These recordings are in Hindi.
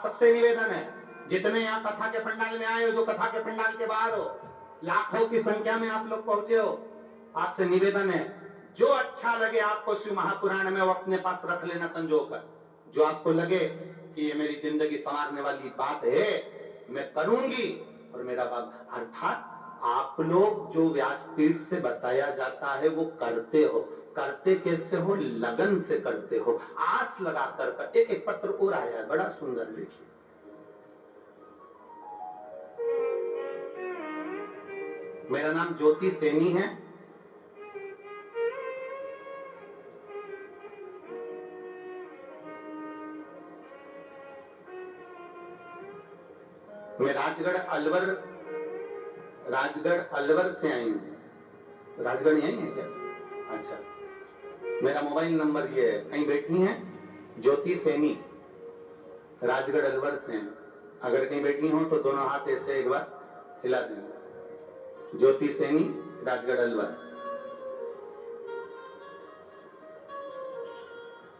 सबसे निवेदन है, जितने यहाँ कथा के पंडाल में आए हो, जो कथा के पंडाल के बाहर हो, लाखों की संख्या में आप लोग पहुंचे हो, आपसे निवेदन है, जो अच्छा लगे आपको शिव महापुराण में वो अपने पास रख लेना संजो कर। जो आपको लगे कि ये मेरी जिंदगी संवारने वाली बात है, मैं करूंगी और मेरा बाप, अर्थात आप लोग जो व्यासपीठ से बताया जाता है वो करते हो। करते कैसे हो? लगन से करते हो, आस लगाकर करते। एक पत्र और आया है, बड़ा सुंदर, देखिए। मेरा नाम ज्योति सैनी है। मैं राजगढ़ अलवर से आई हूँ। राजगढ़ यही है क्या? अच्छा, मेरा मोबाइल नंबर ये है, कहीं बैठी हैं ज्योति सैनी, राजगढ़ अलवर से हैं। अगर कहीं बैठी हो तो दोनों हाथ ऐसे एक बार हिला देंगे। ज्योति सैनी, राजगढ़ अलवर।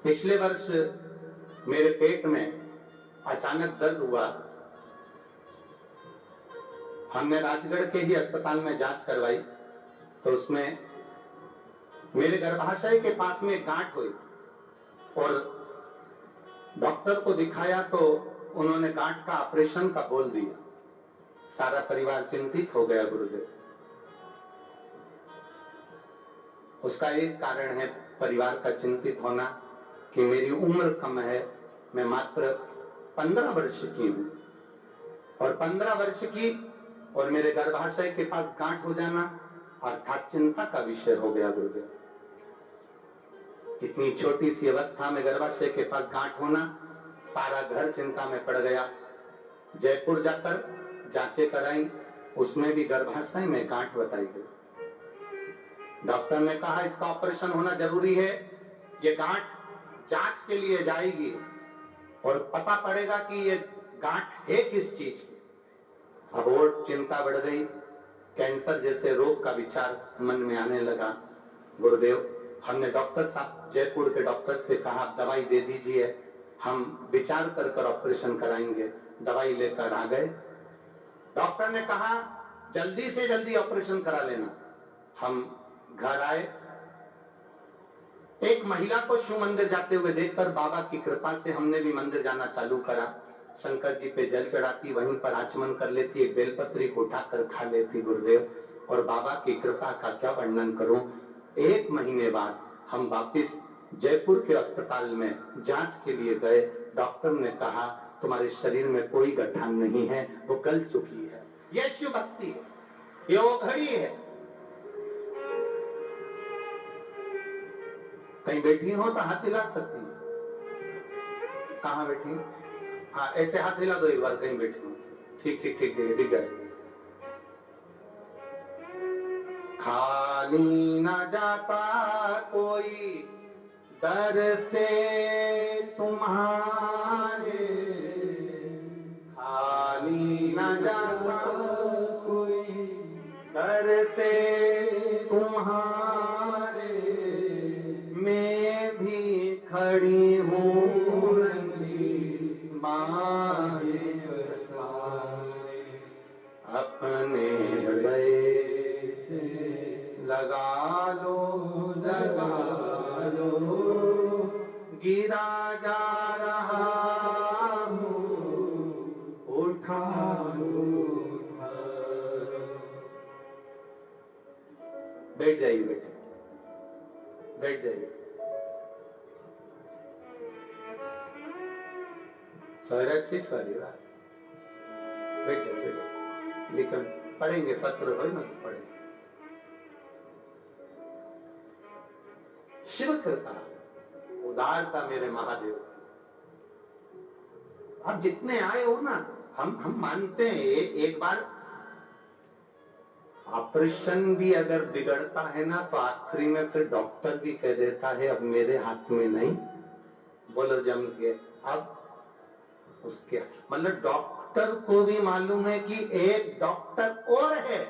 पिछले वर्ष मेरे पेट में अचानक दर्द हुआ। हमने राजगढ़ के ही अस्पताल में जांच करवाई तो उसमें मेरे गर्भाशय के पास में गांठ हुई और डॉक्टर को दिखाया तो उन्होंने गांठ का ऑपरेशन का बोल दिया। सारा परिवार चिंतित हो गया गुरुदेव। उसका एक कारण है परिवार का चिंतित होना कि मेरी उम्र कम है, मैं मात्र 15 वर्ष की हूं और 15 वर्ष की और मेरे गर्भाशय के पास गांठ हो जाना अर्थात चिंता का विषय हो गया गुरुदेव। इतनी छोटी सी अवस्था में गर्भाशय के पास गांठ होना, सारा घर चिंता में पड़ गया। जयपुर जाकर जांचें कराई, उसमें भी गर्भाशय में गांठ बताई गई। डॉक्टर ने कहा इसका ऑपरेशन होना जरूरी है, ये गांठ जांच के लिए जाएगी और पता पड़ेगा कि ये गांठ है किस चीज की। अब और चिंता बढ़ गई, कैंसर जैसे रोग का विचार मन में आने लगा। गुरुदेव, हमने डॉक्टर साहब जयपुर के डॉक्टर से कहा दवाई दे दीजिए, हम विचार कर ऑपरेशन कराएंगे। दवाई लेकर आ गए। डॉक्टर ने कहा जल्दी से जल्दी ऑपरेशन करा लेना। हम घर आए, एक महिला को शिव मंदिर जाते हुए देखकर बाबा की कृपा से हमने भी मंदिर जाना चालू करा। शंकर जी पे जल चढ़ाती, वहीं पर आचमन कर लेती, एक बेलपत्री को उठाकर खा लेती गुरुदेव। और बाबा की कृपा का क्या वर्णन करूं। 1 महीने बाद हम वापिस जयपुर के अस्पताल में जांच के लिए गए। डॉक्टर ने कहा तुम्हारे शरीर में कोई गठान नहीं है, वो गल चुकी है। यह शिव भक्ति है, ये वो घड़ी है। कहीं बैठी हो तो हाथ हिला सकती है। कहाँ बैठी है? हाँ, ऐसे हाथ हिला दो एक बार, कहीं बैठी हो। ठीक ठीक ठीक, दिख गए। खाली न जाता कोई दर से तुम्हारे, खाली न जाता कोई दर से तुम्हारे, मैं भी खड़ी हूँ मारे अपने हृदय से लगा लो गिरा जा रहा हूँ उठा लो। बैठ जाइए बेटे, बैठ जाइए। सोरेसिस वाली बात, बैठे बैठे, लेकिन पढ़ेंगे पत्र हो न पढ़ेंगे। शिव कृपा, उदारता मेरे महादेव की। आप जितने आए हो ना, हम मानते हैं एक बार ऑपरेशन भी अगर बिगड़ता है ना तो आखिरी में फिर डॉक्टर भी कह देता है अब मेरे हाथ में नहीं, बोलो जम के। अब उसके मतलब डॉक्टर को भी मालूम है कि एक डॉक्टर और है।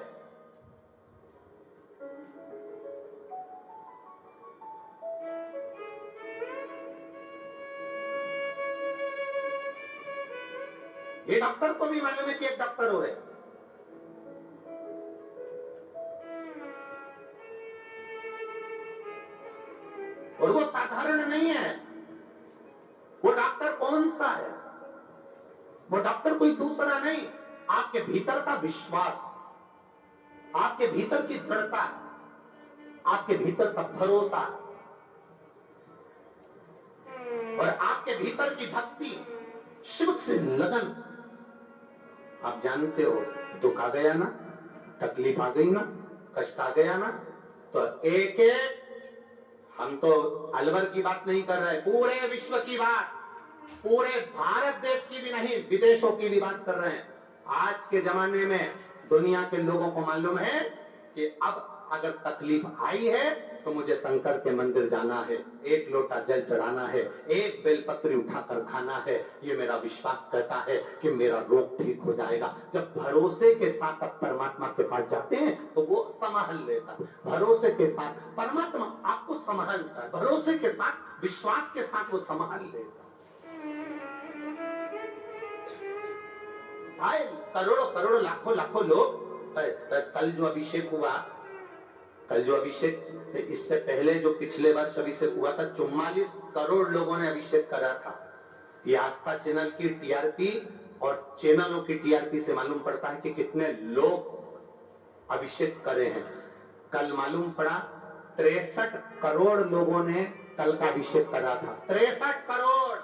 ये डॉक्टर को भी मालूम है कि एक डॉक्टर हो रहे, और वो साधारण नहीं है। वो डॉक्टर कौन सा है? वो डॉक्टर कोई दूसरा नहीं, आपके भीतर का विश्वास, आपके भीतर की दृढ़ता, आपके भीतर का भरोसा और आपके भीतर की भक्ति, शिव से लगन। आप जानते हो, दुख आ गया ना, तकलीफ आ गई ना, कष्ट आ गया ना, तो एक एक, हम तो अलवर की बात नहीं कर रहे, पूरे विश्व की बात, पूरे भारत देश की भी नहीं, विदेशों की भी बात कर रहे हैं। आज के जमाने में दुनिया के लोगों को मालूम है कि अब अगर तकलीफ आई है तो मुझे शंकर के मंदिर जाना है, एक लोटा जल चढ़ाना है, एक बेलपत्री उठाकर खाना है। ये मेरा विश्वास कहता है कि मेरा रोग ठीक हो जाएगा। जब भरोसे के साथ आप परमात्मा के पास जाते हैं तो वो संभाल लेता। भरोसे के साथ परमात्मा आपको संभालता है, भरोसे के साथ, विश्वास के साथ वो संभाल लेता। आए करोड़ों करोड़ों लाखों लाखों लोग, कल जो अभिषेक हुआ, कल जो अभिषेक, इससे पहले जो पिछले वर्ष अभिषेक हुआ था, 44 करोड़ लोगों ने अभिषेक करा था। ये आस्था चैनल की टीआरपी और चैनलों की टीआरपी से मालूम पड़ता है कि कितने लोग अभिषेक करे हैं। कल मालूम पड़ा 63 करोड़ लोगों ने कल का अभिषेक करा था। 63 करोड़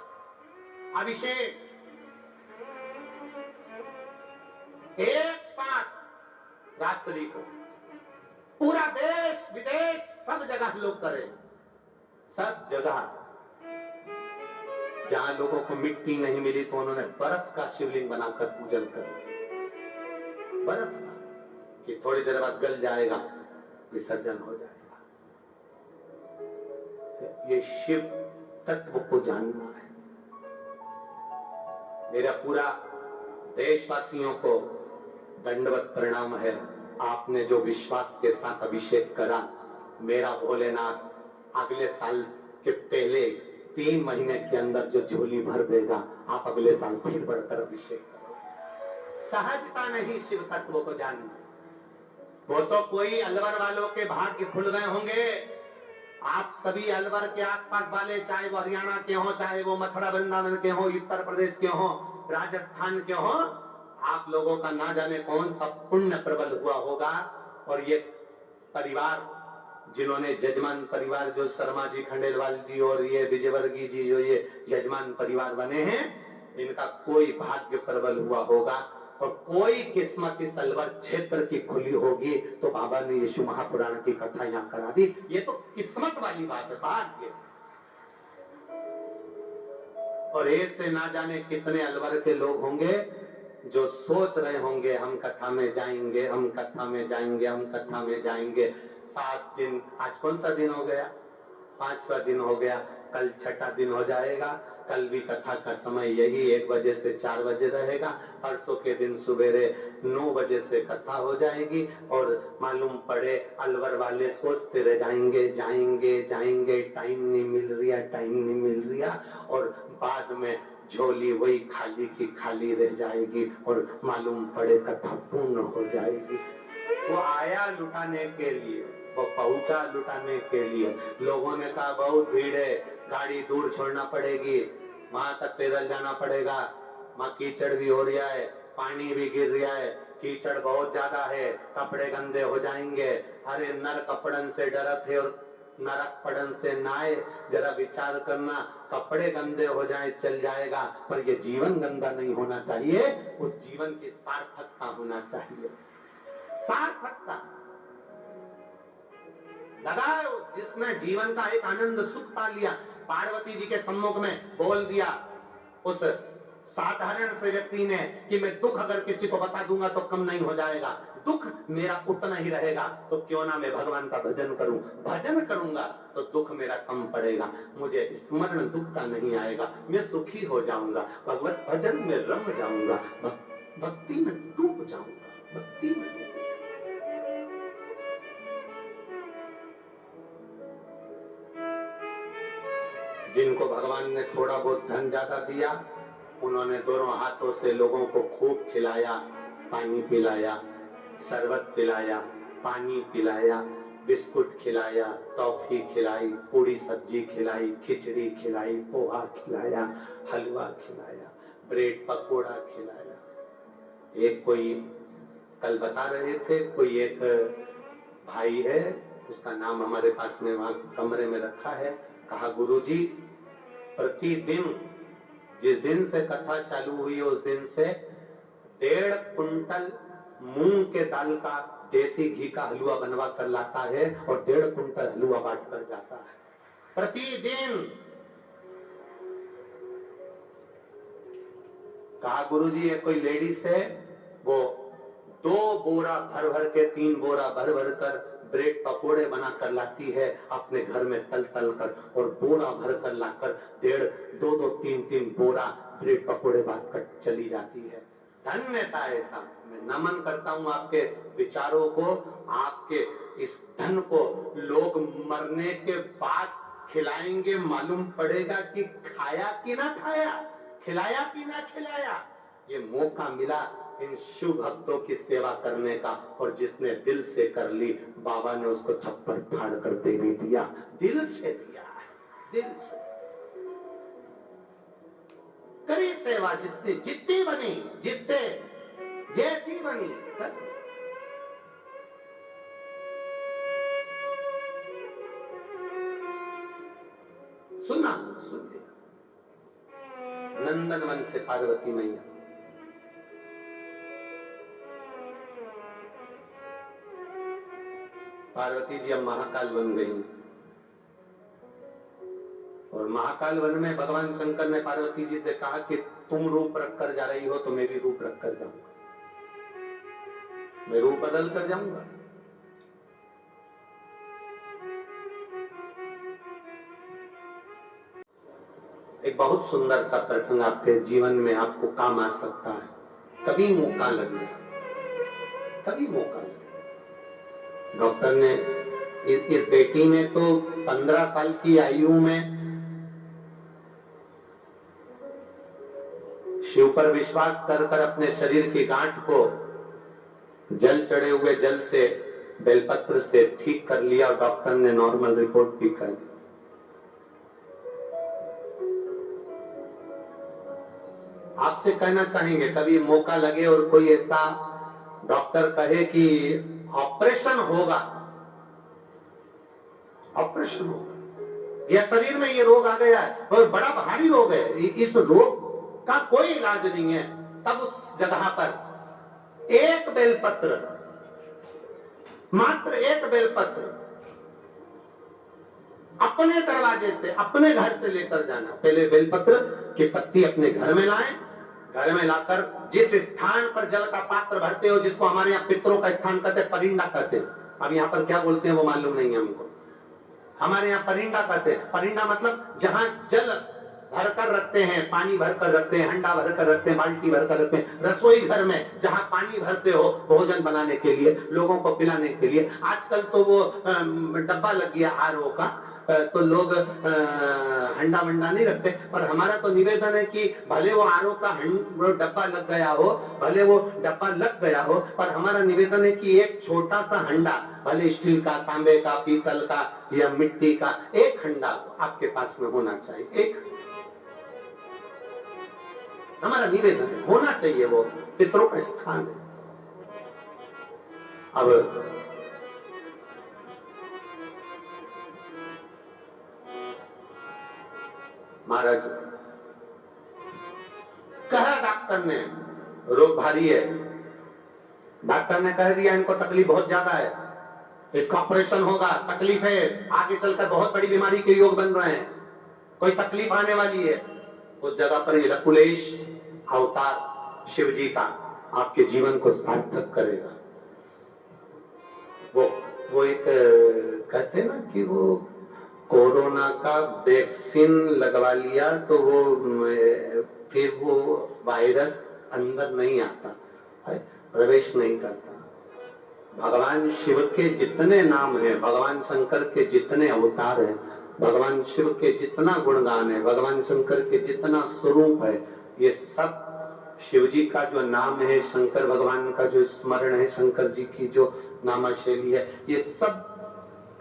अभिषेक एक साथ रात्रि को, पूरा देश विदेश सब जगह लोग करें, सब जगह। जहां लोगों को मिट्टी नहीं मिली तो उन्होंने बर्फ का शिवलिंग बनाकर पूजन कर, बर्फ का, कि थोड़ी देर बाद गल जाएगा, विसर्जन हो जाएगा। ये शिव तत्व को जानना है। मेरा पूरा देशवासियों को दंडवत प्रणाम है। आपने जो विश्वास के साथ अभिषेक करा, मेरा भोलेनाथ अगले साल के पहले 3 महीने के अंदर जो झोली भर देगा, आप अगले साल फिर बढ़कर अभिषेक करो। सहजता नहीं शिव तत्व को जानना। वो तो कोई अलवर वालों के भाग्य खुल गए होंगे। आप सभी अलवर के आसपास वाले, चाहे वो हरियाणा के हो, चाहे वो मथुरा वृंदावन के हो, उत्तर प्रदेश के हो, राजस्थान के हो, आप लोगों का ना जाने कौन सा पुण्य प्रबल हुआ होगा। और ये परिवार जिन्होंने जजमान परिवार, जो शर्मा जी, खंडेलवाल जी और ये विजयवर्गीय जी, जो ये यजमान परिवार बने हैं, इनका कोई भाग्य प्रबल हुआ होगा और कोई किस्मत इस अलवर क्षेत्र की खुली होगी तो बाबा ने यीशु महापुराण की कथा यहाँ करा दी। ये तो किस्मत वाली बात है, भाग्य। और ऐसे ना जाने कितने अलवर के लोग होंगे जो सोच रहे होंगे हम कथा में जाएंगे, हम कथा में जाएंगे, हम कथा में जाएंगे। 7 दिन, आज कौन सा दिन हो गया? 5वां दिन हो गया, कल 6ठा दिन हो जाएगा। कल भी कथा का समय यही 1 बजे से 4 बजे रहेगा। परसों के दिन सुबेरे 9 बजे से कथा हो जाएगी। और मालूम पड़े अलवर वाले सोचते रह जाएंगे, जाएंगे जाएंगे, टाइम नहीं मिल रहा, टाइम नहीं मिल रहा, और बाद में झोली वही खाली की खाली रह जाएगी और मालूम पड़े कथा पूर्ण हो जाएगी। वो आया लुटाने के लिए, वो पहुंचा लुटाने के लिए। लोगों ने कहा बहुत भीड़ है, गाड़ी दूर छोड़ना पड़ेगी, वहां तक पैदल जाना पड़ेगा, वहां कीचड़ भी हो रहा है, पानी भी गिर रहा है, कीचड़ बहुत ज्यादा है, कपड़े गंदे हो जाएंगे। अरे नर कपड़न से डरत है और नरक पड़न से नाए। जरा विचार करना, कपड़े गंदे हो जाए चल जाएगा, पर ये जीवन गंदा नहीं होना चाहिए। उस जीवन की सार्थकता होना चाहिए, सार्थकता। लगाओ जिसने जीवन का एक आनंद सुख पा लिया, पार्वती जी के सम्मुख में बोल दिया उस साधारण से व्यक्ति ने कि मैं दुख अगर किसी को बता दूंगा तो कम नहीं हो जाएगा, दुख मेरा उतना ही रहेगा, तो क्यों ना मैं भगवान का भजन करूं, भजन करूंगा तो दुख मेरा कम पड़ेगा, मुझे स्मरण दुख का नहीं आएगा, मैं सुखी हो जाऊंगा, भगवत भजन में रम जाऊंगा, भक्ति में डूब जाऊंगा, भक्ति में। जिनको भगवान ने थोड़ा बहुत धन ज्यादा दिया उन्होंने दोनों हाथों से लोगों को खूब खिलाया, पानी पिलाया, शरबत पिलाया, पानी पिलाया, बिस्कुट खिलाया, टॉफी खिलाई, पूरी सब्जी खिलाई, खिचड़ी खिलाई, पोहा खिलाया, हलवा खिलाया, ब्रेड पकोड़ा खिलाया। एक कोई कल बता रहे थे, कोई एक भाई है, उसका नाम हमारे पास में वहां कमरे में रखा है। कहा गुरुजी, प्रतिदिन जिस दिन से कथा चालू हुई उस दिन से 1.5 कुंटल मूंग के दाल का देसी घी का हलवा बनवा कर लाता है और 1.5 कुंटल हलवा बांट कर जाता है प्रतिदिन। कहा गुरुजी, ये कोई लेडीज है, वो 2 बोरा भर भर के 3 बोरा भर भर कर ब्रेड पकोड़े बना कर लाती है अपने घर में तल तल कर, और बोरा भर कर लाकर 1.5, 2, 3 बोरा ब्रेड पकोड़े बांट कर चली जाती है। धन्यता है साहब, मैं नमन करता हूं आपके विचारों को, आपके इस धन को। लोग मरने के बाद खिलाएंगे, मालूम पड़ेगा कि खाया कि ना खाया, खिलाया कि ना खिलाया। ये मौका मिला इन शिव भक्तों की सेवा करने का, और जिसने दिल से कर ली बाबा ने उसको छप्पर फाड़ कर दे भी दिया। दिल से दिया है, दिल से करी सेवा, जितनी बनी, जिससे जैसी बनी कर। सुना, सुन लिया। नंदनवन से पार्वती मैया, पार्वती जी अब महाकाल बन गई, और महाकाल वन में भगवान शंकर ने पार्वती जी से कहा कि तुम रूप रख कर जा रही हो तो मैं भी रूप रख कर जाऊंगा, मैं रूप बदल कर जाऊंगा। एक बहुत सुंदर सा प्रसंग आपके जीवन में आपको काम आ सकता है, कभी मौका लग जाए, कभी मौका लग। डॉक्टर ने इस बेटी ने तो 15 साल की आयु में शिव पर विश्वास कर कर अपने शरीर की गांठ को जल चढ़े हुए जल से, बेलपत्र से ठीक कर लिया, और डॉक्टर ने नॉर्मल रिपोर्ट भी कर दी। आपसे कहना चाहेंगे, कभी मौका लगे और कोई ऐसा डॉक्टर कहे कि ऑपरेशन होगा, ऑपरेशन होगा, या शरीर में ये रोग आ गया है और बड़ा भारी रोग है, इस रोग का कोई इलाज नहीं है, तब उस जगह पर एक बेलपत्र, मात्र एक बेलपत्र अपने दरवाजे से, अपने घर से लेकर जाना। पहले बेलपत्र की पत्ती अपने घर में लाएं, घर में लाकर जिस स्थान पर जल का पात्र भरते हो, जिसको हमारे यहाँ पितरों का स्थान कहते हैं, परिंदा कहते हैं, अब यहाँ पर क्या बोलते हैं वो मालूम नहीं है हमको, हमारे यहाँ परिंदा कहते हैं। परिंदा मतलब जहां जल भरकर रखते हैं, पानी भरकर रखते हैं, हंडा भरकर रखते हैं, बाल्टी भरकर रखते हैं। रसोई घर में जहां पानी भरते हो भोजन बनाने के लिए, लोगों को पिलाने के लिए। आजकल तो वो डब्बा लग गया आरओ का, तो लोग हंडा वंडा नहीं रखते, पर हमारा तो निवेदन है कि भले वो आरओ का डब्बा लग गया हो, भले वो डब्बा लग गया हो, पर हमारा निवेदन है कि एक छोटा सा हंडा, भले स्टील का, तांबे का, पीतल का या मिट्टी का, एक हंडा आपके पास में होना चाहिए। एक हमारा निवेदन है, होना चाहिए, वो पितरों का स्थान है। अब महाराज कहा डॉक्टर ने रोग भारी है, डॉक्टर ने कह दिया इनको तकलीफ बहुत ज्यादा है, इसका ऑपरेशन होगा, तकलीफ है, आगे चलकर बहुत बड़ी बीमारी के योग बन रहे हैं, कोई तकलीफ आने वाली है। उस जगह पर लकुलेश अवतार शिव जी का आपके जीवन को सार्थक करेगा। वो एक कहते हैं ना कि वो कोरोना का वैक्सीन लगवा लिया तो वो फिर वो वायरस अंदर नहीं आता, प्रवेश नहीं करता। भगवान शिव के जितने नाम हैं, भगवान शंकर के जितने अवतार हैं, भगवान शिव के जितना गुणगान है, भगवान शंकर के जितना स्वरूप है, ये सब शिव जी का जो नाम है, शंकर भगवान का जो स्मरण है, शंकर जी की जो नामाशैली है, ये सब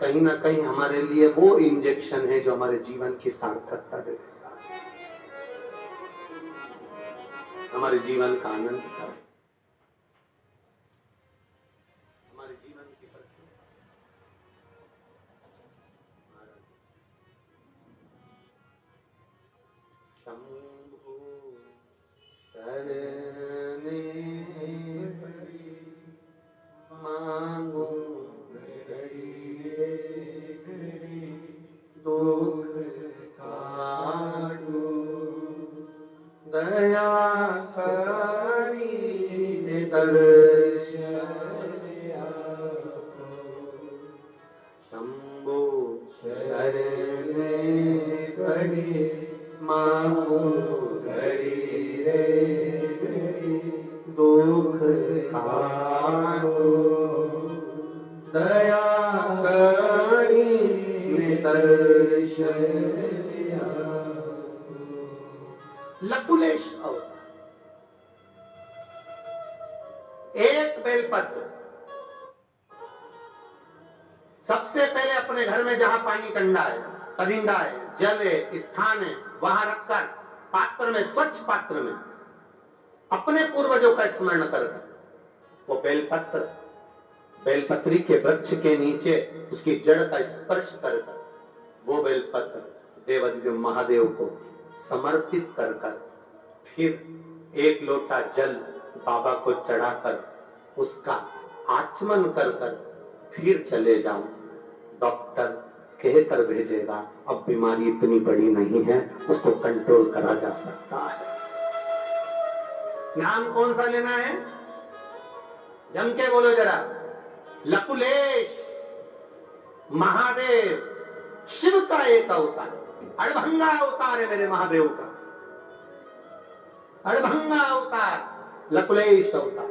कहीं ना कहीं हमारे लिए वो इंजेक्शन है जो हमारे जीवन की सार्थकता दे देता है, हमारे जीवन का आनंद का, हमारे जीवन की शंभु शरणे पड़ी मांगू दुख काटू दया करी दर्शन शंभु शरणे पड़ी मांगू घड़ी रे दुख काटू दया करी दर्शन। लकुलेश अवतार, एक बेलपत्र सबसे पहले अपने घर में जहां पानी ठंडा है, परिंदा है, जल है, स्थान है, वहां रखकर पात्र में, स्वच्छ पात्र में अपने पूर्वजों का स्मरण कर वो बेलपत्र, बेलपत्री के वृक्ष के नीचे उसकी जड़ का स्पर्श कर वो बेलपत्र देवाधिदेव महादेव को समर्पित कर फिर एक लोटा जल बाबा को चढ़ाकर उसका आचमन कर फिर चले जाओ। डॉक्टर कहकर भेजेगा अब बीमारी इतनी बड़ी नहीं है, उसको कंट्रोल करा जा सकता है। नाम कौन सा लेना है? जम के बोलो जरा। लकुलेश महादेव, शिव का एक अवतार, अड़भंगा अवतार है मेरे महादेव का, अड़भंगा अवतार, लकुलेश अवतार।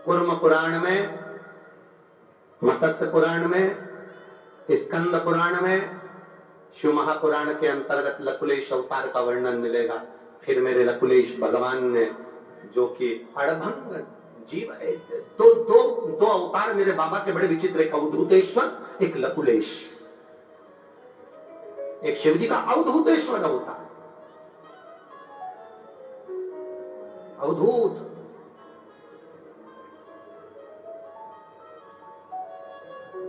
कुर्म पुराण में, मत्स्य पुराण में, स्कंद पुराण में, शिव महापुराण के अंतर्गत लकुलेश अवतार का वर्णन मिलेगा। फिर मेरे लकुलेश भगवान ने जो कि अड़भंग जीव, दो अवतार मेरे बाबा के बड़े विचित्र, एक अवधूतेश्वर, एक लकुलेश। एक शिव जी का अवधूतेश्वर अवतार, अवधूत।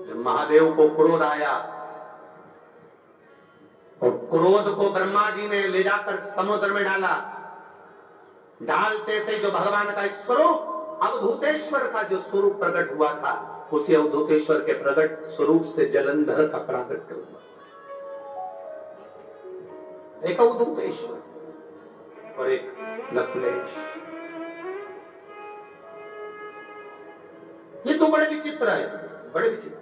जब महादेव को क्रोध आया और क्रोध को ब्रह्मा जी ने ले जाकर समुद्र में डाला, डालते से जो भगवान का एक स्वरूप, अवधूतेश्वर का जो स्वरूप प्रकट हुआ था, उसी अवधूतेश्वर के प्रकट स्वरूप से जलंधर का प्राकट्य हुआ। एक अवधूतेश्वर और एक लकुलेश। ये तो बड़े विचित्र है, बड़े विचित्र।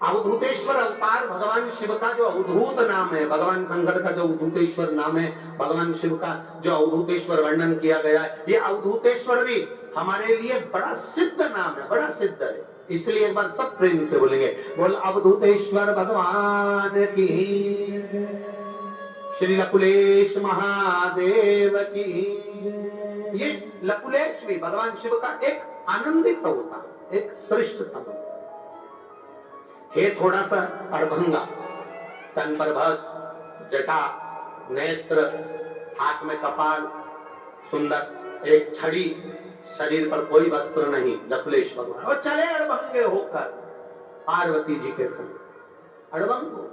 अवधूतेश्वर अवतार भगवान शिव का जो अवधूत नाम है, भगवान शंकर का जो अवधूतेश्वर नाम है, भगवान शिव का जो अवधूतेश्वर वर्णन किया गया है, ये अवधूतेश्वर भी हमारे लिए बड़ा सिद्ध नाम है, बड़ा सिद्ध है। इसलिए एक बार सब प्रेम से बोलेंगे, बोल अवधूतेश्वर भगवान की, श्री लकुलेश महादेव की। ये लकुलेश भी भगवान शिव का एक आनंदित अवतार, एक श्रेष्ठतम है। थोड़ा सा अड़भंगा, तन पर भस, जटा, नेत्र, हाथ में कपाल, सुंदर, एक छड़ी, शरीर पर कोई वस्त्र नहीं, लकुलेश भगवान। और चले अड़भंगे होकर पार्वती जी के संग, अड़भंग।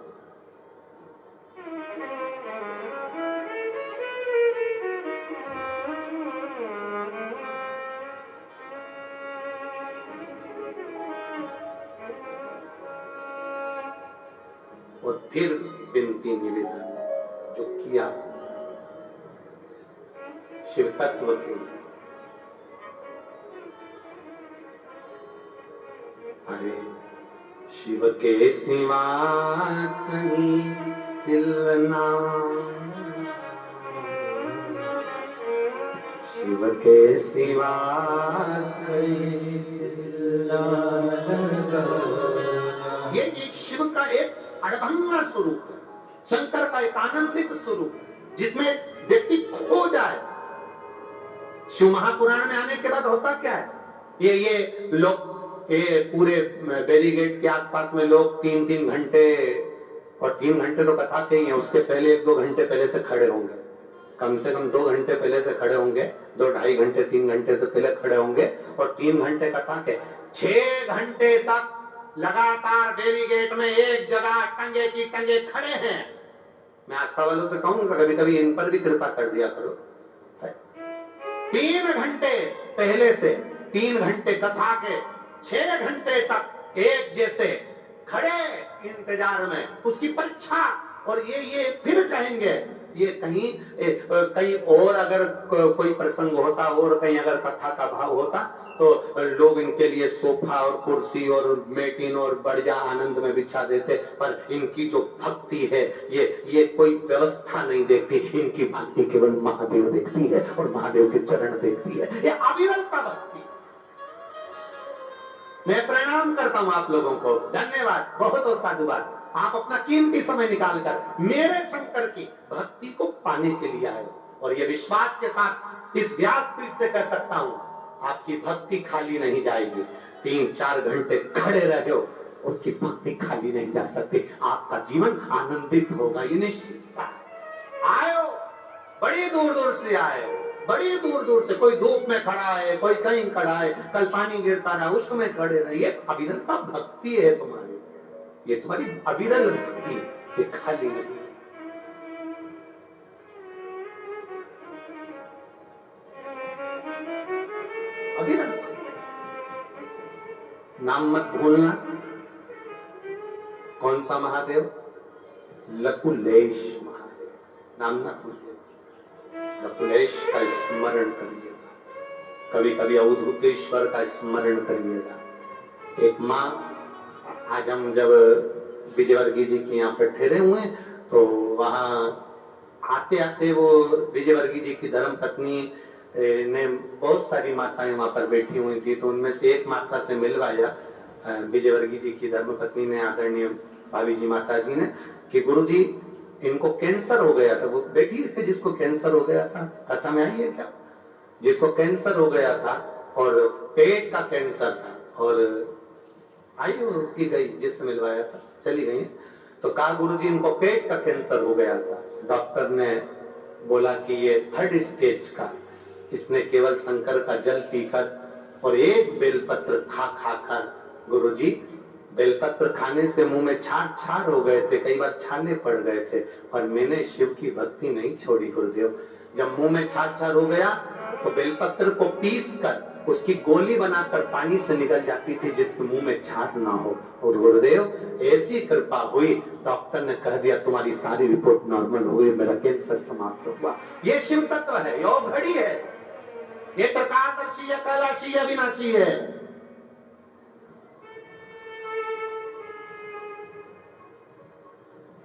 और फिर विनती निवेदन जो किया शिव तत्व के लिए, अरे शिव के सिवा कहीं दिल ना, शिव के सिवा कहीं दिल ना। ये एक शिव का एक अड़भंगा स्वरूप है। शंकर का एक आनंदित स्वरूप जिसमें व्यक्ति खो जाए। शिव महापुराण में आने के बाद होता क्या है, ये लोग ये पूरे बैरीगेट के आसपास में लोग 3-3 घंटे, और 3 घंटे तो कथा के ही है, उसके पहले 1-2 घंटे पहले से खड़े होंगे, कम से कम 2 घंटे पहले से खड़े होंगे, 2-2.5 घंटे 3 घंटे से पहले खड़े होंगे, और 3 घंटे कथा के 6 घंटे तक लगातार बैरीगेट में एक जगह टंगे की टंगे खड़े हैं। मैं आस्था वालों से कहूंगा कभी कभी इन पर भी कृपा कर दिया करो। 3 घंटे पहले से 3 घंटे कथा के 6 घंटे तक एक जैसे खड़े इंतजार में उसकी परीक्षा। और ये फिर कहेंगे ये कहीं और अगर कोई प्रसंग होता और कहीं अगर कथा का भाव होता तो लोग इनके लिए सोफा और कुर्सी और मेटिन और बढ़िया आनंद में बिछा देते, पर इनकी जो भक्ति है ये कोई व्यवस्था नहीं देखती, इनकी भक्ति केवल महादेव देखती है और महादेव के चरण देखती है। ये अविरलता भक्ति। मैं प्रणाम करता हूं आप लोगों को, धन्यवाद, बहुत बहुत साधुवाद। आप अपना कीमती समय निकालकर मेरे शंकर की भक्ति को पाने के लिए आए, और ये विश्वास के साथ इस व्यासपीठ से कह सकता हूं आपकी भक्ति खाली नहीं जाएगी। 3-4 घंटे खड़े रहे हो, उसकी भक्ति खाली नहीं जा सकती, आपका जीवन आनंदित होगा, ये निश्चित। आए हो, बड़ी दूर दूर से आए हो, बड़ी दूर दूर से, कोई धूप में खड़ा है, कोई कहीं खड़ा है, कल पानी गिरता रहा उसमें खड़े रहे, ये अविरलता भक्ति है तुम्हारी, ये तुम्हारी अविरल भक्ति, ये खाली नहीं। अविरल नाम मत भूलना। कौन सा महादेव? लकुलेश महादेव, नाम ना भूलिएगा। लकुलेश का स्मरण करिएगा, कभी कभी अवधूतेश्वर का स्मरण करिएगा। एक माँ, आज हम जब विजयवर्गीय जी के यहाँ पर ठहरे हुए तो वहां आते आते वो विजयवर्गीय जी की धर्म पत्नी ने बहुत सारी माताएं वहां पर बैठी हुई थी, तो उनमें से एक माता से मिलवाया विजयवर्गीय जी की धर्म पत्नी ने, आदरणीय भाभी जी माता जी ने, कि गुरुजी इनको कैंसर हो गया था। वो बेटी थे जिसको कैंसर हो गया था, कथा में आई है क्या? जिसको कैंसर हो गया था और पेट का कैंसर था, और आई की गई जिससे मिलवाया था, चली गई। तो कहा गुरुजी इनको पेट का कैंसर हो गया था, डॉक्टर ने बोला कि ये 3rd स्टेज का, इसने केवल शंकर का जल पीकर और एक बेलपत्र खा कर, गुरुजी बेलपत्र खाने से मुंह में छार हो गए थे, कई बार छाले पड़ गए थे, पर मैंने शिव की भक्ति नहीं छोड़ी गुरुदेव। जब मुंह में छार हो गया तो बेलपत्र को पीस कर उसकी गोली बनाकर पानी से निकल जाती थी जिससे मुंह में छार ना हो। और गुरुदेव ऐसी कृपा हुई, डॉक्टर ने कह दिया तुम्हारी सारी रिपोर्ट नॉर्मल हुई, मेरा कैंसर समाप्त हुआ। ये शिव तत्व है, योग घड़ी है, ये त्रिकालदर्शी है, कैलाशी है, अविनाशी है।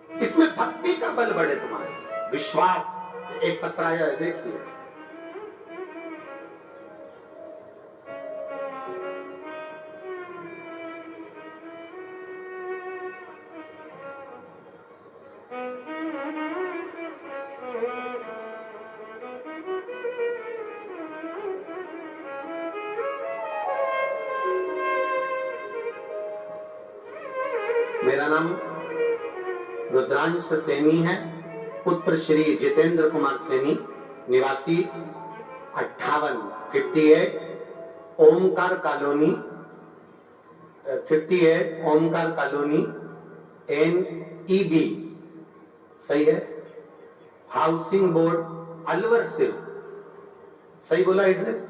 इसमें भक्ति का बल बढ़े, तुम्हारे विश्वास। एक पत्र आया है, देखिए। मेरा नाम रुद्रांश सैनी है, पुत्र श्री जितेंद्र कुमार सैनी, निवासी 58 Omkar colony, 58 Omkar colony NEB, सही है, हाउसिंग बोर्ड अलवर से, सही बोला एड्रेस?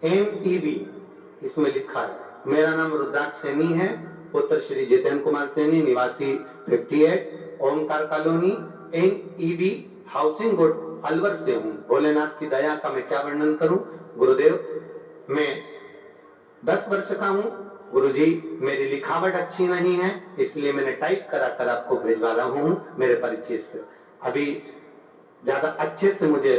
NEB इसमें लिखा है। मेरा नाम रुद्राक्ष सैनी है, पुत्र श्री जितेंद्र कुमार सैनी, निवासी 58 Omkar colony NEB, housing board Alwar से हूँ। भोलेनाथ की दया का मैं क्या वर्णन करूं गुरुदेव। मैं 10 वर्ष का हूँ गुरुजी, मेरी लिखावट अच्छी नहीं है, इसलिए मैंने टाइप करा कर आपको भिजवा रहा हूँ मेरे परिचय से। अभी ज्यादा अच्छे से मुझे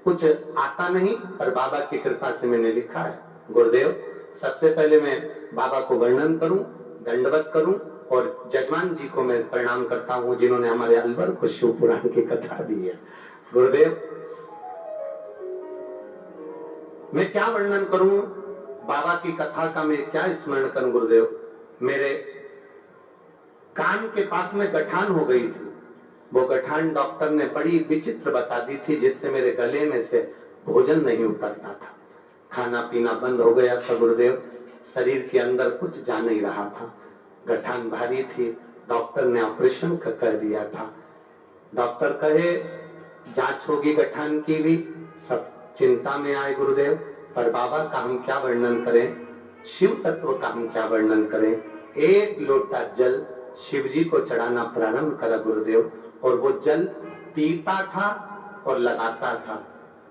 कुछ आता नहीं, पर बाबा की कृपा से मैंने लिखा है। गुरुदेव, सबसे पहले मैं बाबा को वर्णन करूं, दंडवत करूं और जजमान जी को मैं प्रणाम करता हूँ जिन्होंने हमारे अलवर को शिव पुराण की कथा दी है। गुरुदेव, मैं क्या वर्णन करूं बाबा की कथा का, मैं क्या स्मरण करूं गुरुदेव। मेरे कान के पास में गठान हो गई थी। वो गठान डॉक्टर ने बड़ी विचित्र बता दी थी, जिससे मेरे गले में से भोजन नहीं उतरता था, खाना पीना बंद हो गया था गुरुदेव। शरीर के अंदर कुछ जा नहीं रहा था, गठान भारी थी। डॉक्टर ने ऑपरेशन कर दिया था। डॉक्टर कहे जांच होगी गठान की भी, सब चिंता में आए गुरुदेव। पर बाबा का हम क्या वर्णन करें, शिव तत्व का हम क्या वर्णन करें। एक लोटा जल शिव जी को चढ़ाना प्रारंभ करा गुरुदेव, और वो जल पीता था और लगाता था।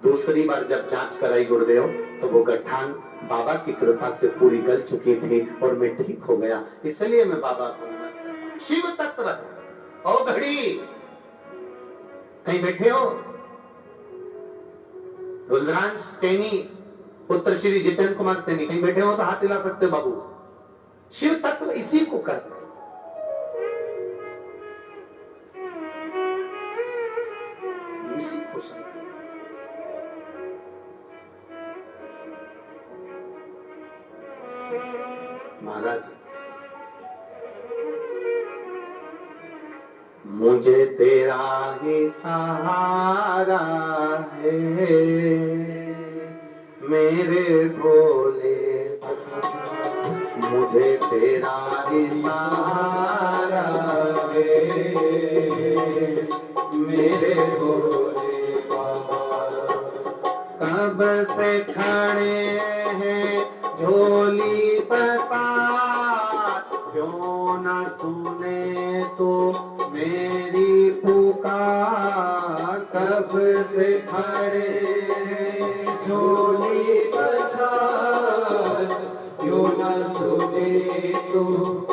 दूसरी बार जब जांच कराई गुरुदेव, तो वो गठान बाबा की कृपा से पूरी गल चुकी थी और मैं ठीक हो गया। इसलिए मैं बाबा को शिव तत्व है। ओ घड़ी, कहीं बैठे हो? रुद्रांश सैनी पुत्र श्री जितेंद्र कुमार सैनी, कहीं बैठे हो तो हाथ हिला सकते हो बाबू। शिव तत्व इसी को कहते हैं। इसी को महाराज, मुझे तेरा ही सहारा है मेरे भोले, मुझे तेरा ही सहारा है मेरे भोले बाबा। कब से खड़े हैं झोली पसार, क्यों न सुने तो मेरी पुकार। कब से खड़े झोली पसार, क्यों न सुने तो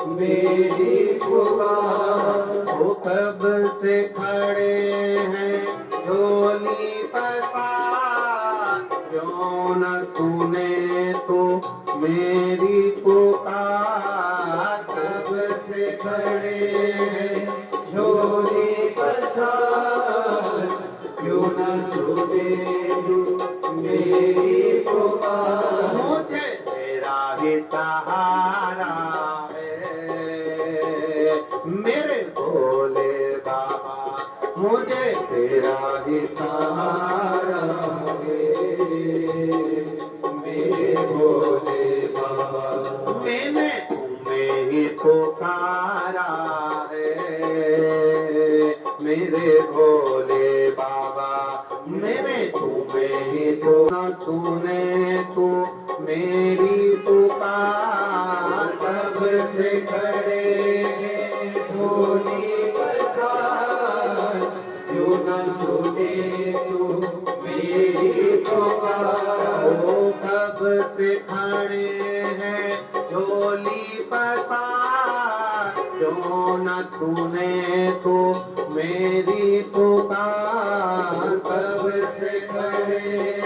मेरी पुकार। वो कब से खड़े हैं झोली पसार, क्यों न सुने तो मेरी पुकार। कब से खड़े हैं झोली पसार, क्यों न सुने तो मेरी पुकार। मुझे तेरा ही सहारा है मेरे भोले बाबा, मुझे तेरा ही सहारा है मेरे भोले बाबा। मैंने तुम्हें ही पुकारा है मेरे भोले बाबा, मैंने तुम्हें ही तो न सुने तो मेरी पुकार। कब से खड़े हैं झोली पसार, क्यों न सुने तो मेरी पुकार। वो कब से खड़े हैं झोली पसार, क्यों न सुने तो मेरी पुकार। कब से खड़े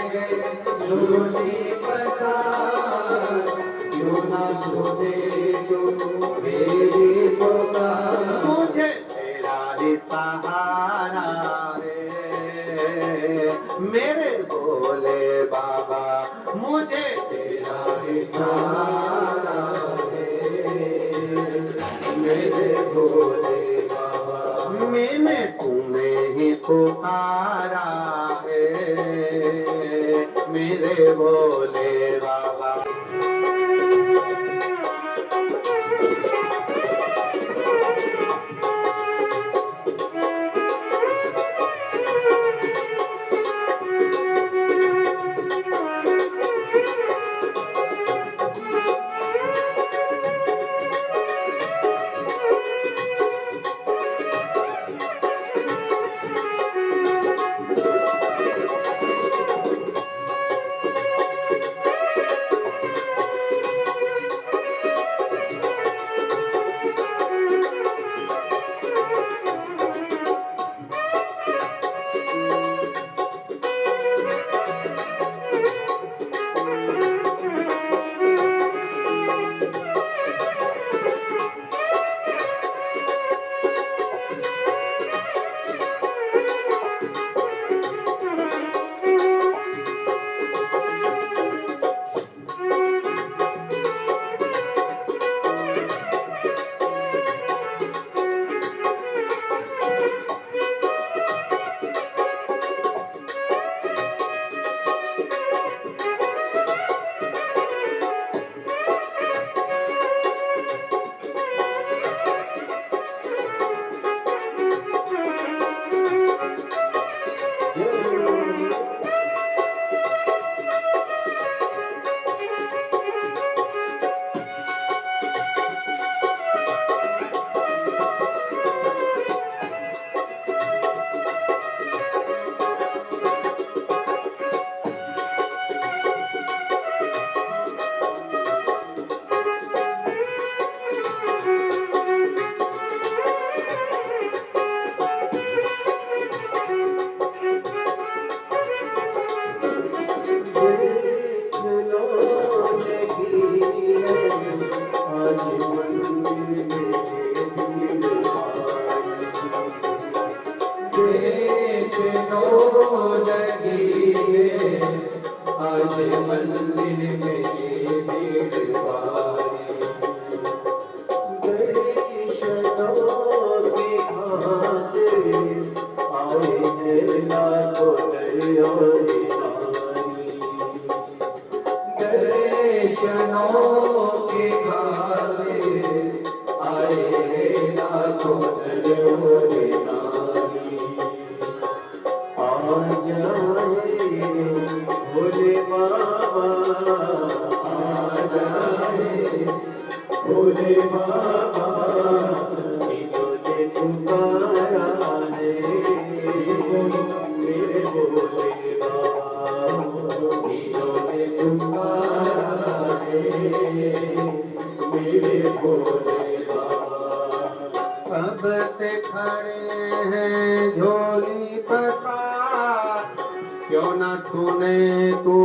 हैं झोली पसार, क्यों न सुने तो मेरी पुकार। मुझे तेरा ही सहारा है मेरे भोले बाबा, मुझे तेरा ही सहारा है मेरे भोले बाबा। मैंने तुम्हें ही पुकारा है मेरे भोले बाबा। देखो लगी है आज मंदिर में ये भीड़ भारी। गणेशनों की खातिर आए हैं लाखों नर नारी। गणेशनों की खातिर आए हैं लाखों नर नारी। आ जाए भोले बाबा आ जाए भोले बाबा इन्होंने पुकारा है मेरे भोले बाबा इन्होंने पुकारा है मेरे भोले बाबा। कब से खड़े हैं झोली पसार क्यों न सुने तू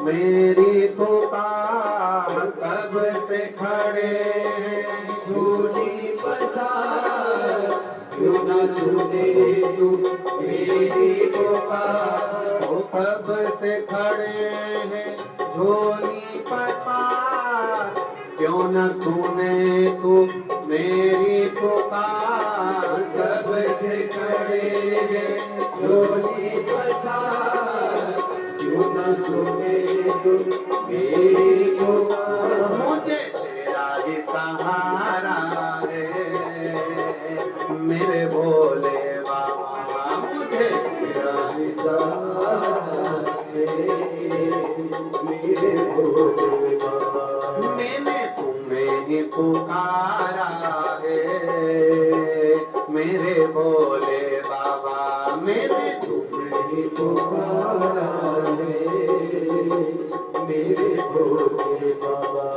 मेरी पुकार। कब से खड़े हैं झोली पसार क्यों न सुने तू मेरी पुकार। वो कब से खड़े हैं झोली पसार क्यों न सुने तू मेरी पुकार। कब से खड़े हैं झोली पसार क्यों न सुने तू मेरी पुकार। मुझे तेरा ही सहारा है मेरे भोले बाबा। मुझे तेरा ही सहारा है मेरे भोले बाबा। मैंने तुम्हें ही पुकारा है मेरे भोले बाबा। मैंने तुम्हें ही पुकारा है मेरे भोले बाबा।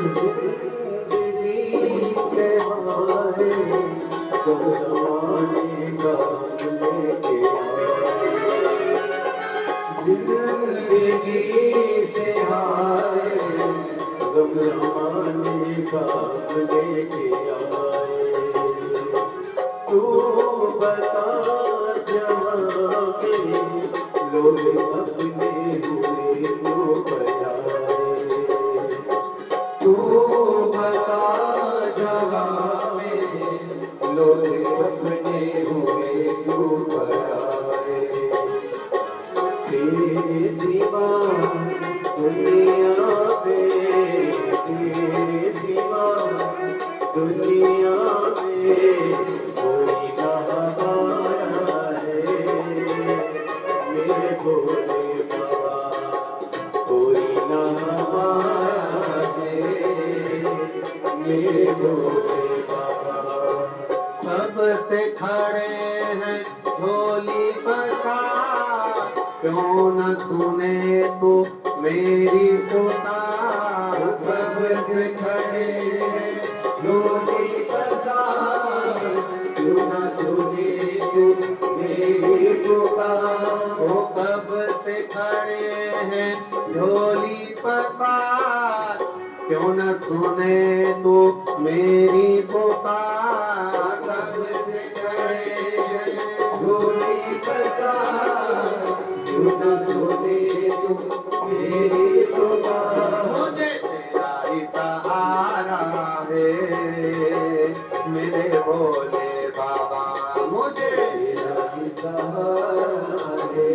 जिंदगी से हारे गमराने गाम लेके आए। जिंदगी से हारे गमराने गाम लेके आए। तू बता जहाँ में लोग अपने हुए तो बनाए। तू बता जहाँ में लोग अपने हुए तो बनाए। तेरे सिवा दुनिया में, तेरे सिवा दुनिया में कोई ना हमारा है। मेरे भोले बाबा कोई ना हमारा है। मेरे भोले बाबा कब से खड़े हैं झोली पसार, क्यों न सुने तो मेरी पुकार। कब से खड़े हैं झोली पसार, क्यों न सुने तू मेरी पुकार। वो कब से खड़े हैं झोली पसार, क्यों न सुने तो मेरी पुकार। कब से खड़े हैं झोली पसार, क्यों न सुने तू मेरी पुकार। मुझे तेरा ही सहारा है मेरे भोले बाबा, मुझे तेरा ही सहारा है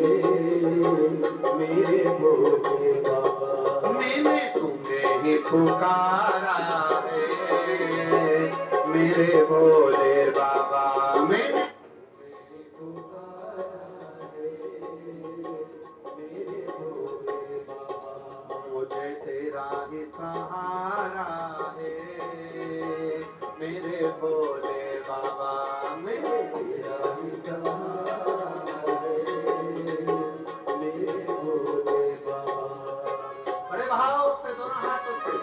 मेरे भोले बाबा। मैंने तुम्हें ही पुकारा है मेरे भोले बाबा। मैंने मुझे तेरा ही सहारा है मेरे भोले बाबा। मेरे तेरा ही सहारा है मेरे भोले बाबा। बड़े भाव से दोनों हाथों से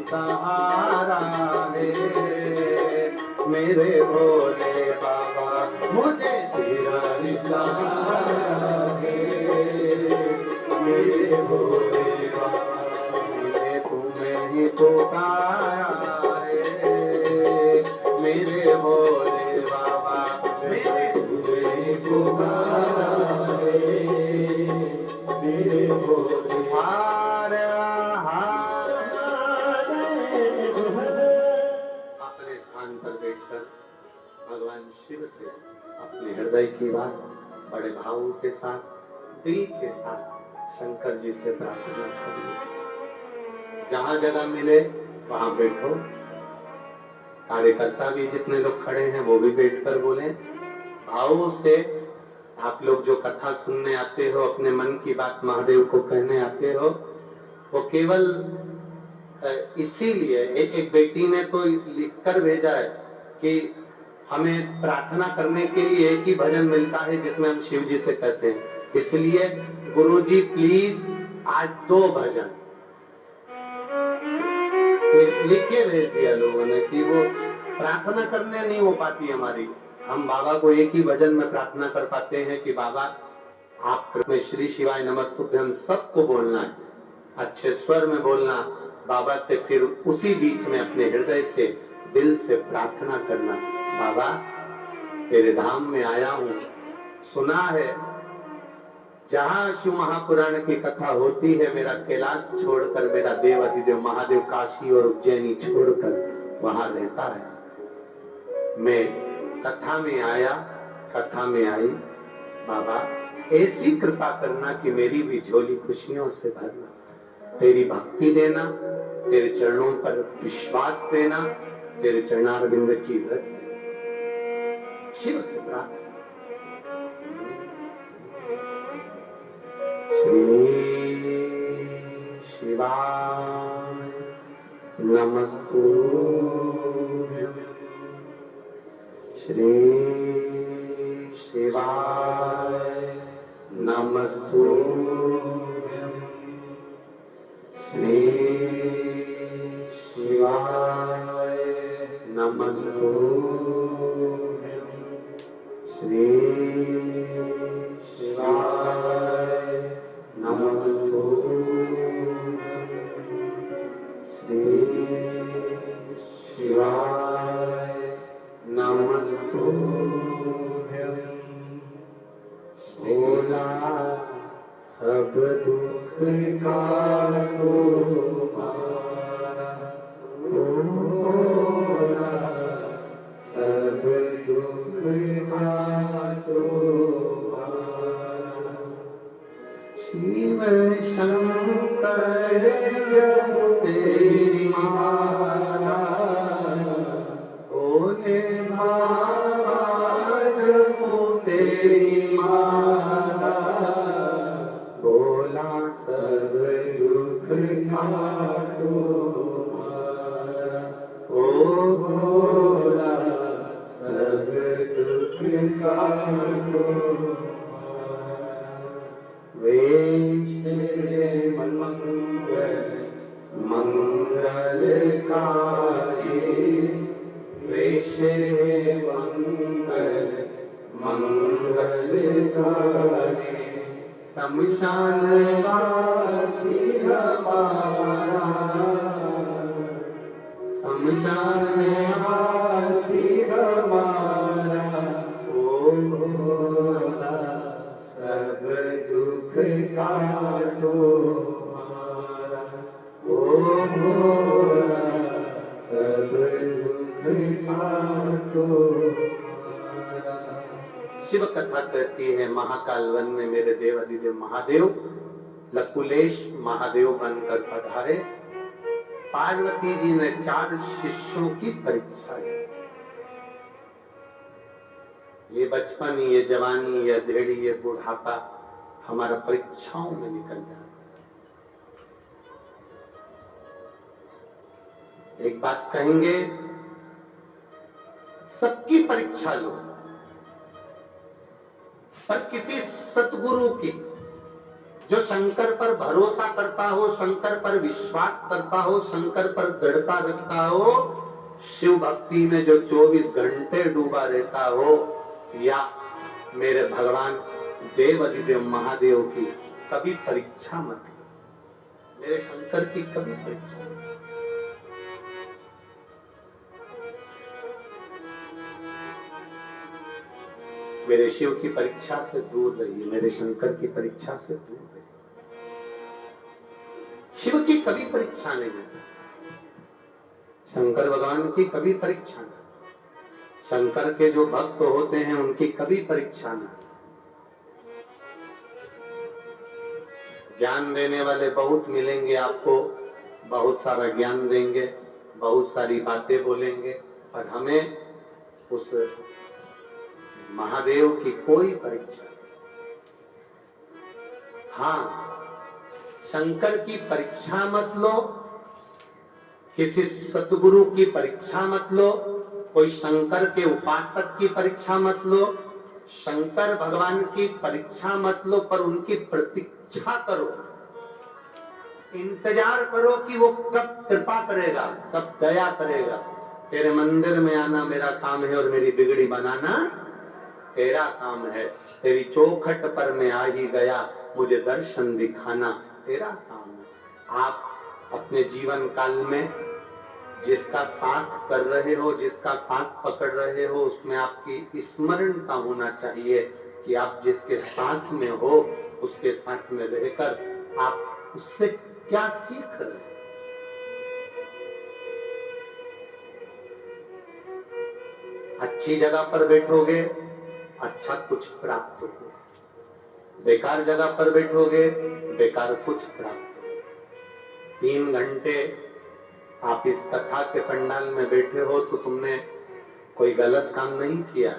सहारा है मेरे भोले बाबा, मुझे तेरा ही सहारा है मेरे भोले बाबा। मैंने तुम्हें ही पुकारा है मेरे भोले बाबा, मैंने तुम्हें ही पुकारा है मेरे भोले। हार हार अपने स्थान पर बैठकर भगवान शिव से अपने हृदय की बात बड़े भावों के साथ, दिल के साथ शंकर जी से प्रार्थना करिए। जहां जगह मिले वहां बैठो, कार्यकर्ता भी जितने लोग खड़े हैं वो भी बैठकर बोले। भावों से आप लोग जो कथा सुनने आते हो, अपने मन की बात महादेव को कहने आते हो, वो केवल इसीलिए एक बेटी ने तो लिखकर भेजा है कि हमें प्रार्थना करने के लिए एक ही भजन मिलता है जिसमें हम शिव जी से कहते हैं, इसलिए गुरुजी प्लीज आज 2 भजन लिख के भेज दिया लोगों ने कि वो प्रार्थना करने नहीं हो पाती हमारी। हम बाबा को एक ही भजन में प्रार्थना कर पाते हैं कि बाबा आप में श्री शिवाय नमस्तुभ्यम सबको बोलना है, अच्छे स्वर में बोलना, बाबा से फिर उसी बीच में अपने हृदय से दिल से प्रार्थना करना, बाबा तेरे धाम में आया हूं, सुना है जहां शिव महापुराण की कथा होती है मेरा कैलाश छोड़कर, मेरा देव अधिदेव महादेव काशी और उज्जैनी छोड़कर वहां रहता है। मैं कथा में आया, कथा में आई, बाबा ऐसी कृपा करना कि मेरी भी झोली खुशियों से भरना, तेरी भक्ति देना, तेरे चरणों पर विश्वास देना, तेरे चरणारविंद की रज देना। शिव से प्रार्थना। श्री शिवाय नमस्तुभ्यं, श्री शिवाय नमस्तुभ्यं, श्री शिवाय नमस्तुभ्यं, श्री शिवाय नमस्तुभ्यं, श्री शिवाय नमस्तुभ्यं। भोला सब दुख काटो हमारा, भोला सब दुख काटो हमारा। शिव शंकर जपो तेरी माला, भोले बाबा जपो तेरी माला, भोला सब दुख काटो हमारा, ओ भोला सब दुख काटो हमारा। वेश मंगल मंगलकारी, वेश मंगल मंगलकारी, शमशान वासी हमारा, शमशान वासी हमारा, ओ भोला सब दुख काटो हमारा, ओ भोला सब दुख काटो हमारा। शिव कथा कहती है महाकाल वन में मेरे देव अधिदेव महादेव लकुलेश महादेव बनकर पधारे। पार्वती जी ने 4 शिष्यों की परीक्षा ली। ये बचपन, ये जवानी, ये अधेड़ी, ये बुढ़ापा हमारा परीक्षाओं में निकल जाता। एक बात कहेंगे, सबकी परीक्षा लो, पर किसी सतगुरु की जो शंकर पर भरोसा करता हो, शंकर पर विश्वास करता हो, शंकर पर दृढ़ता रखता हो, शिव भक्ति में जो 24 घंटे डूबा रहता हो, या मेरे भगवान देव अधिदेव महादेव की कभी परीक्षा मत लो, मेरे शंकर की कभी परीक्षा मत लो। मेरे शिव की परीक्षा से दूर रहिए, मेरे शंकर की परीक्षा से दूर रहिए। शिव की कभी परीक्षा नहीं लेते, शंकर भगवान की कभी परीक्षा नहीं। शंकर के जो भक्त होते हैं उनकी कभी परीक्षा ना। ज्ञान देने वाले बहुत मिलेंगे आपको, बहुत सारा ज्ञान देंगे, बहुत सारी बातें बोलेंगे, पर हमें उस महादेव की कोई परीक्षा नहीं। हाँ, शंकर की परीक्षा मत लो, किसी सतगुरु की परीक्षा मत लो, कोई शंकर के उपासक की परीक्षा मत लो, शंकर भगवान की परीक्षा मत लो, पर उनकी प्रतीक्षा करो, इंतजार करो कि वो कब कृपा करेगा, कब दया करेगा। तेरे मंदिर में आना मेरा काम है और मेरी बिगड़ी बनाना तेरा काम है। तेरी चौखट पर मैं आ ही गया, मुझे दर्शन दिखाना तेरा काम है। आप अपने जीवन काल में जिसका साथ कर रहे हो, जिसका साथ पकड़ रहे हो, उसमें आपकी स्मरण का होना चाहिए कि आप जिसके साथ में हो उसके साथ में रहकर आप उससे क्या सीख रहे हैं। अच्छी जगह पर बैठोगे अच्छा कुछ प्राप्त होगा, बेकार जगह पर बैठोगे बेकार कुछ प्राप्त होगा। 3 घंटे आप इस कथा के पंडाल में बैठे हो तो तुमने कोई गलत काम नहीं किया।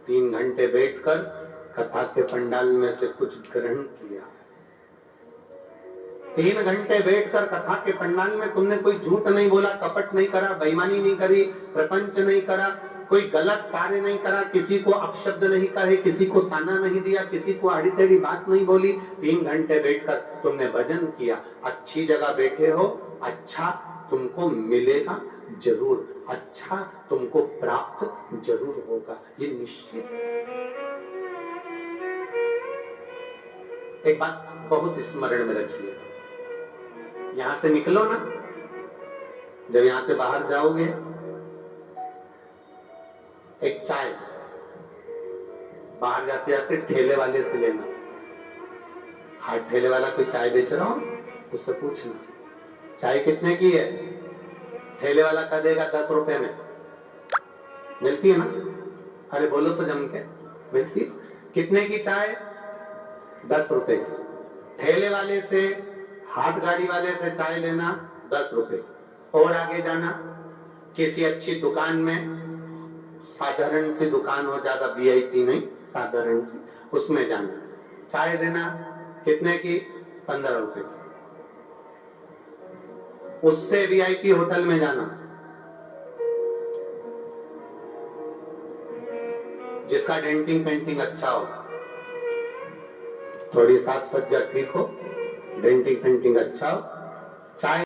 3 घंटे बैठकर कथा के पंडाल में से कुछ ग्रहण किया। 3 घंटे बैठकर कथा के पंडाल में तुमने कोई झूठ नहीं बोला, कपट नहीं करा, बेईमानी नहीं करी, प्रपंच नहीं करा, कोई गलत कार्य नहीं करा, किसी को अपशब्द नहीं कहे, किसी को ताना नहीं दिया, किसी को आड़ी टेढ़ी बात नहीं बोली। 3 घंटे बैठकर तुमने भजन किया। अच्छी जगह बैठे हो, अच्छा तुमको मिलेगा जरूर, अच्छा तुमको प्राप्त जरूर होगा, ये निश्चित। एक बात बहुत स्मरण में रखिए, यहां से निकलो ना, जब यहां से बाहर जाओगे एक चाय बाहर जाते जाते ठेले वाले से लेना। हाँ, ठेले वाला कोई चाय बेच रहा हो उससे पूछना चाय कितने की है। ठेले वाला कह देगा 10 रुपए में। मिलती है ना? अरे बोलो तो जम के, मिलती है? कितने की चाय? 10 रुपए की। ठेले वाले से, हाथ गाड़ी वाले से चाय लेना 10 रुपए। और आगे जाना किसी अच्छी दुकान में, साधारण सी दुकान हो, ज्यादा वीआईपी नहीं, साधारण सी, उसमें जाना, चाय देना कितने की? 15 रुपए की। उससे वीआईपी होटल में जाना, जिसका डेंटिंग पेंटिंग अच्छा हो, थोड़ी साज सज्जा ठीक हो, डेंटिंग पेंटिंग अच्छा हो, चाय